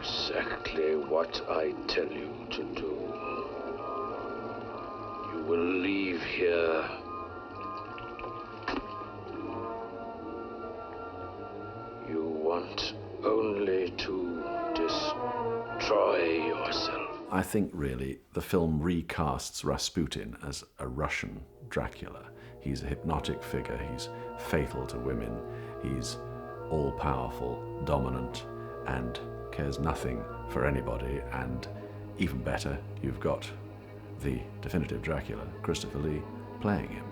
exactly what I tell you to do. You will leave here you want only to destroy yourself. I think really the film recasts Rasputin as a Russian Dracula. He's a hypnotic figure, he's fatal to women, he's all-powerful, dominant, and cares nothing for anybody. And even better, you've got the definitive Dracula, Christopher Lee, playing him.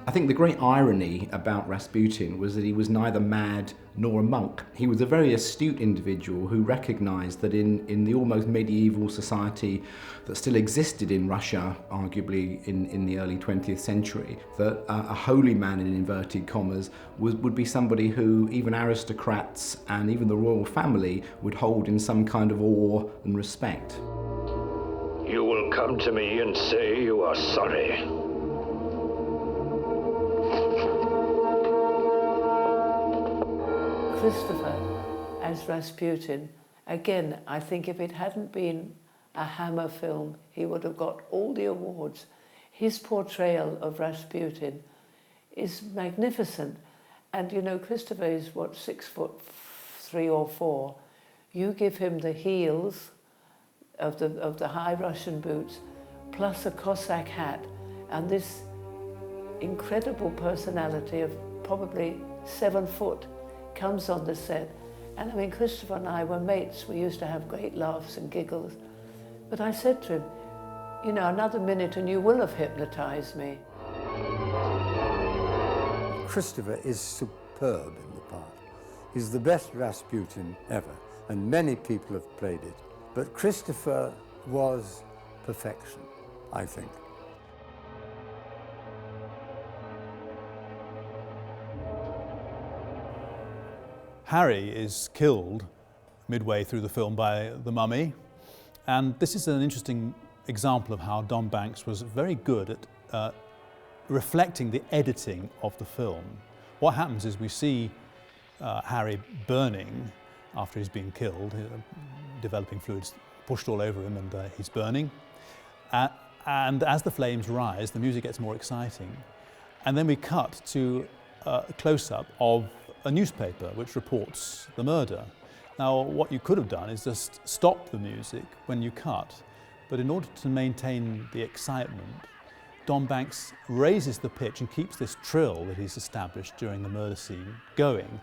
I think the great irony about Rasputin was that he was neither mad nor a monk. He was a very astute individual who recognised that in the almost medieval society that still existed in Russia, arguably in the early 20th century, that a holy man, in inverted commas, would be somebody who even aristocrats and even the royal family would hold in some kind of awe and respect. You will come to me and say you are sorry. Christopher as Rasputin, again, I think if it hadn't been a Hammer film, he would have got all the awards. His portrayal of Rasputin is magnificent. And you know, Christopher is, what, 6'3" or 4". You give him the heels of the high Russian boots, plus a Cossack hat, and this incredible personality of probably 7 foot comes on the set. And I mean, Christopher and I were mates. We used to have great laughs and giggles. But I said to him, you know, another minute and you will have hypnotized me. Christopher is superb in the part. He's the best Rasputin ever, and many people have played it. But Christopher was perfection, I think. Harry is killed midway through the film by the mummy, and this is an interesting example of how Don Banks was very good at reflecting the editing of the film. What happens is we see Harry burning after he's been killed, developing fluids pushed all over him, and he's burning. And as the flames rise, the music gets more exciting. And then we cut to a close-up of a newspaper which reports the murder. Now, what you could have done is just stop the music when you cut, but in order to maintain the excitement, Don Banks raises the pitch and keeps this trill that he's established during the murder scene going.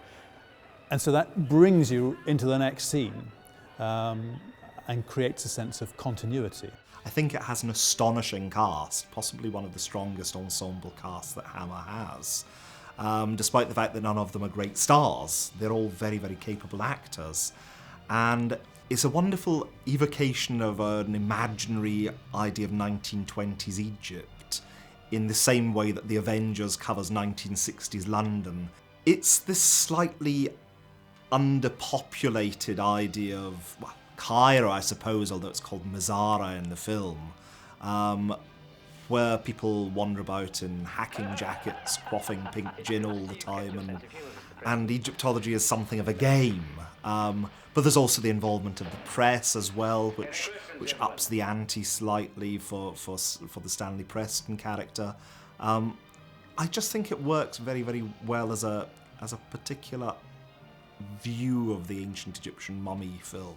And so that brings you into the next scene and creates a sense of continuity. I think it has an astonishing cast, possibly one of the strongest ensemble casts that Hammer has. Despite the fact that none of them are great stars, they're all very, very capable actors. And it's a wonderful evocation of an imaginary idea of 1920s Egypt, in the same way that The Avengers covers 1960s London. It's this slightly underpopulated idea of, well, Cairo, I suppose, although it's called Mazara in the film, where people wander about in hacking jackets, quaffing pink gin all the time, and Egyptology is something of a game. But there's also the involvement of the press as well, which ups the ante slightly for the Stanley Preston character. I just think it works very, very well as a particular view of the ancient Egyptian mummy film.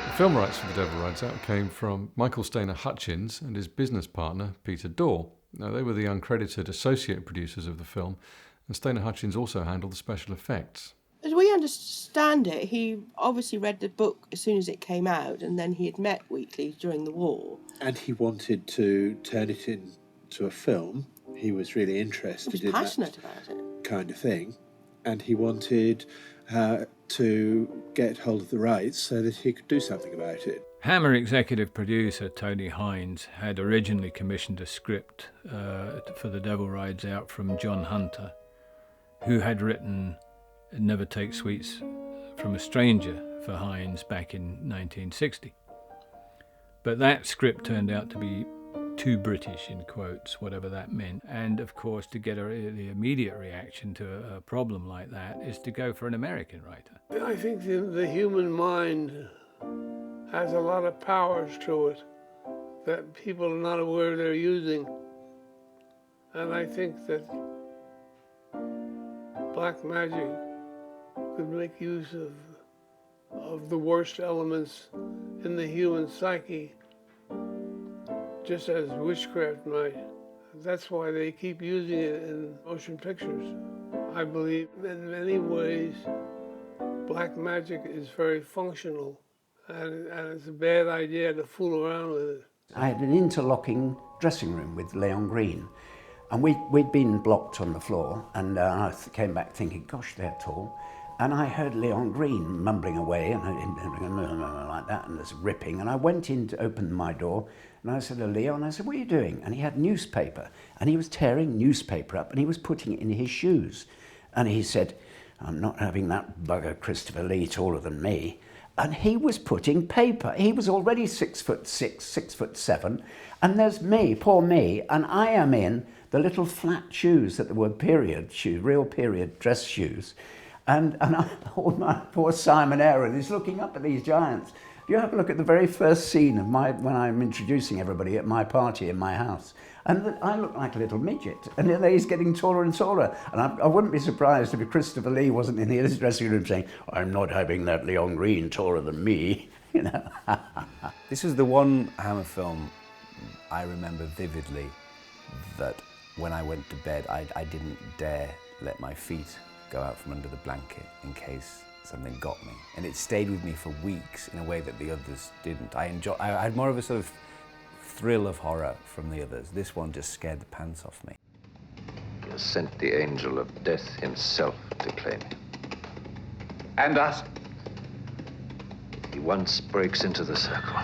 The film rights for The Devil Rides Out came from Michael Stainer Hutchins and his business partner, Peter Dorr. Now, they were the uncredited associate producers of the film, and Stainer Hutchins also handled the special effects. As we understand it, he obviously read the book as soon as it came out, and then he had met Wheatley during the war. And he wanted to turn it into a film. He was really interested in passionate about it. Kind of thing. And he wanted to get hold of the rights so that he could do something about it. Hammer executive producer Tony Hines had originally commissioned a script for The Devil Rides Out from John Hunter, who had written Never Take Sweets from a Stranger for Hines back in 1960. But that script turned out to be too British, in quotes, whatever that meant. And of course, to get the immediate reaction to a problem like that is to go for an American writer. I think the human mind has a lot of powers to it that people are not aware they're using. And I think that black magic could make use of the worst elements in the human psyche, just as witchcraft might. That's why they keep using it in motion pictures. I believe in many ways black magic is very functional, and it's a bad idea to fool around with it. I had an interlocking dressing room with Leon Green, and we'd been blocked on the floor, and I came back thinking, gosh, they're tall. And I heard Leon Green mumbling away, and like that, and there's ripping. And I went in to open my door, and I said to Leon, I said, what are you doing? And he had newspaper, and he was tearing newspaper up, and he was putting it in his shoes. And he said, I'm not having that bugger Christopher Lee taller than me. And he was putting paper. He was already 6'6", 6'7", and there's me, poor me, and I am in the little flat shoes that were period shoes, real period dress shoes. And my poor Simon Aaron is looking up at these giants. You have a look at the very first scene of when I'm introducing everybody at my party in my house. And I look like a little midget. And then he's getting taller and taller. And I wouldn't be surprised if Christopher Lee wasn't in his dressing room saying, I'm not having that Leon Green taller than me, you know. This is the one Hammer film I remember vividly that when I went to bed, I didn't dare let my feet go out from under the blanket in case something got me. And it stayed with me for weeks in a way that the others didn't. I had more of a sort of thrill of horror from the others. This one just scared the pants off me. He has sent the angel of death himself to claim him. And us. If he once breaks into the circle,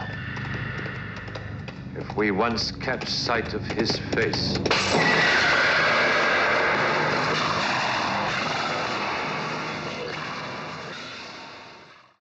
if we once catch sight of his face,